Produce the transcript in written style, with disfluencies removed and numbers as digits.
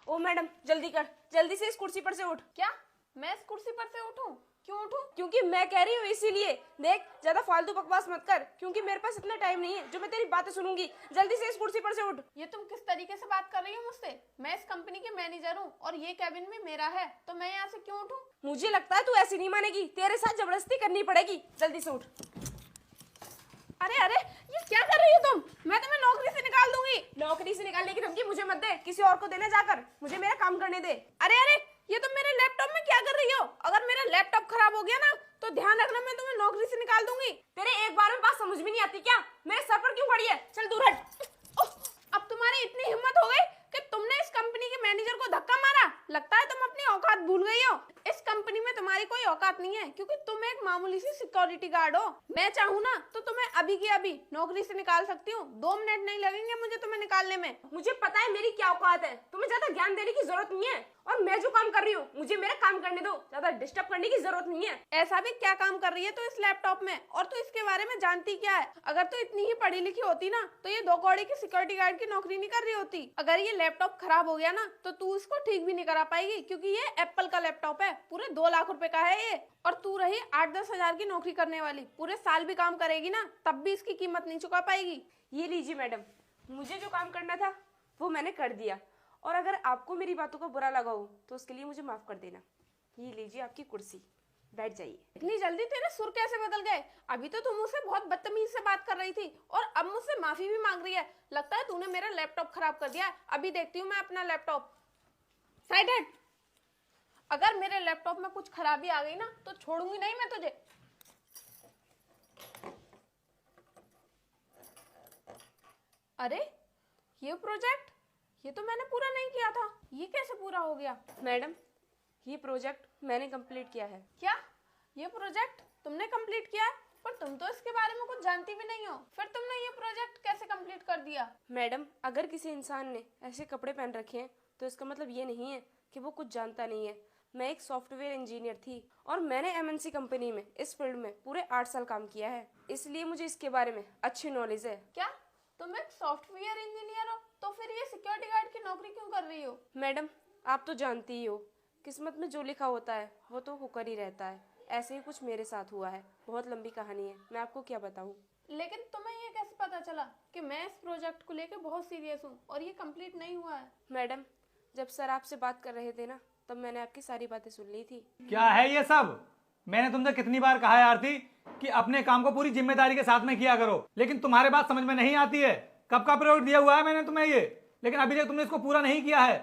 ओ madam जल्दी कर, जल्दी से इस कुर्सी पर से उठ। क्या मैं इस कुर्सी पर से उठूं? क्यों उठूं? क्योंकि मैं कह रही हूँ इसीलिए। देख ज्यादा फालतू बकवास मत कर, क्योंकि मेरे पास इतना टाइम नहीं है जो मैं तेरी बातें सुनूंगी। जल्दी से इस कुर्सी पर से उठ। ये तुम किस तरीके से बात कर रही हो मुझसे? मैं इस कंपनी की मैनेजर हूँ और ये कैबिन भी मेरा है, तो मैं यहाँ से क्यों उठूं? मुझे लगता है तू ऐसी नहीं मानेगी, तेरे साथ जबरदस्ती करनी पड़ेगी। जल्दी से उठ। अरे अरे, ये क्या कर रही हो तुम? मैं तुम्हें नौकरी से निकाल दूंगी। नौकरी से निकालने की धमकी मुझे मत दे, किसी और को देने जाकर। मुझे मेरा काम करने दे। अरे अरे, ये तुम मेरे लैपटॉप में क्या कर रही हो? अगर मेरा लैपटॉप खराब हो गया ना तो ध्यान रखना, मैं तुम्हें नौकरी से निकाल दूंगी। तेरे एक बार में बात समझ में नहीं आती क्या? मेरे सर पर क्यों पड़ी है? चल दूर हट। ओह, अब तुम्हारी इतनी हिम्मत हो गई कि तुमने इस कंपनी के मैनेजर को धक्का मारा। लगता है तुम अपनी औकात भूल गई हो। इस कंपनी में तुम्हारी कोई औकात नहीं है, क्योंकि तुम एक मामूली सी सिक्योरिटी गार्ड हो। मैं चाहूँ ना तो तुम्हें अभी की अभी नौकरी से निकाल सकती हूँ। 2 मिनट नहीं लगेंगे मुझे तुम्हें निकालने में। मुझे पता है मेरी क्या औकात है, तुम्हें ज्यादा ज्ञान देने की जरूरत नहीं है। और मैं जो काम कर रही हूँ मुझे मेरा काम करने दो, ज्यादा डिस्टर्ब करने की जरूरत नहीं है। ऐसा भी क्या काम कर रही है तो इस लैपटॉप में, और तू इसके बारे में जानती क्या है? अगर तू इतनी ही पढ़ी लिखी होती ना तो ये 2 कौड़ी की सिक्योरिटी गार्ड की नौकरी नहीं कर रही होती। अगर ये लैपटॉप खराब हो गया ना तो तू इसको ठीक भी नहीं करा पाएगी, क्योंकि ये एप्पल का लैपटॉप है। पूरे 2 लाख रुपए का है ये। और तू रही 8-10 हजार की नौकरी करने वाली, पूरे साल भी काम करेगी ना तब भी इसकी कीमत नहीं चुका पाएगी। ये लीजिए मैडम, मुझे जो काम करना था वो मैंने कर दिया, और अगर आपको मेरी बातों का बुरा लगा हो तो उसके लिए मुझे माफ कर देना। ये लीजिए आपकी कुर्सी, बैठ जाइए। इतनी जल्दी तेरे सुर कैसे बदल गए? अभी तो तुम मुझसे बहुत बदतमीज से बात कर रही थी और अब मुझसे माफी भी मांग रही है। लगता है तूने मेरा लैपटॉप खराब कर दिया। अभी देखती हूँ मैं अपना लैपटॉप। साइड हट। अगर मेरे लैपटॉप में कुछ खराबी आ गई ना तो छोड़ूंगी नहीं मैं तुझे। अरे ये प्रोजेक्ट, ये तो मैंने पूरा नहीं किया था। ये कैसे पूरा हो गया? मैडम ये प्रोजेक्ट मैंने कंप्लीट किया है। क्या ये प्रोजेक्ट तुमने कंप्लीट किया है? पर तुम तो इसके बारे में कुछ जानती भी नहीं हो, फिर तुमने ये प्रोजेक्ट कैसे कंप्लीट कर दिया? मैडम अगर किसी इंसान ने ऐसे कपड़े पहन रखे हैं तो इसका मतलब ये नहीं है कि वो कुछ जानता नहीं है। मैं एक सॉफ्टवेयर इंजीनियर थी और मैंने एमएनसी कंपनी में इस फील्ड में पूरे 8 साल काम किया है, इसलिए मुझे इसके बारे में अच्छी नॉलेज है। क्या तुम एक सॉफ्टवेयर इंजीनियर हो? तो फिर ये सिक्योरिटी गार्ड की नौकरी क्यों कर रही हो? मैडम आप तो जानती ही हो, किस्मत में जो लिखा होता है वो तो होकर ही रहता है। ऐसे ही कुछ मेरे साथ हुआ है, बहुत लंबी कहानी है, मैं आपको क्या बताऊं। लेकिन तुम्हें ये कैसे पता चला कि मैं इस प्रोजेक्ट को लेकर बहुत सीरियस हूँ और ये कंप्लीट नहीं हुआ है? मैडम जब सर आपसे बात कर रहे थे ना तब मैंने आपकी सारी बातें सुन ली थी। क्या है ये सब? मैंने तुमसे कितनी बार कहा है आरती कि अपने काम को पूरी जिम्मेदारी के साथ में किया करो, लेकिन तुम्हारे बात समझ में नहीं आती है। कब का प्रयोग दिया हुआ है मैंने तुम्हें ये, लेकिन अभी तक तुमने इसको पूरा नहीं किया है।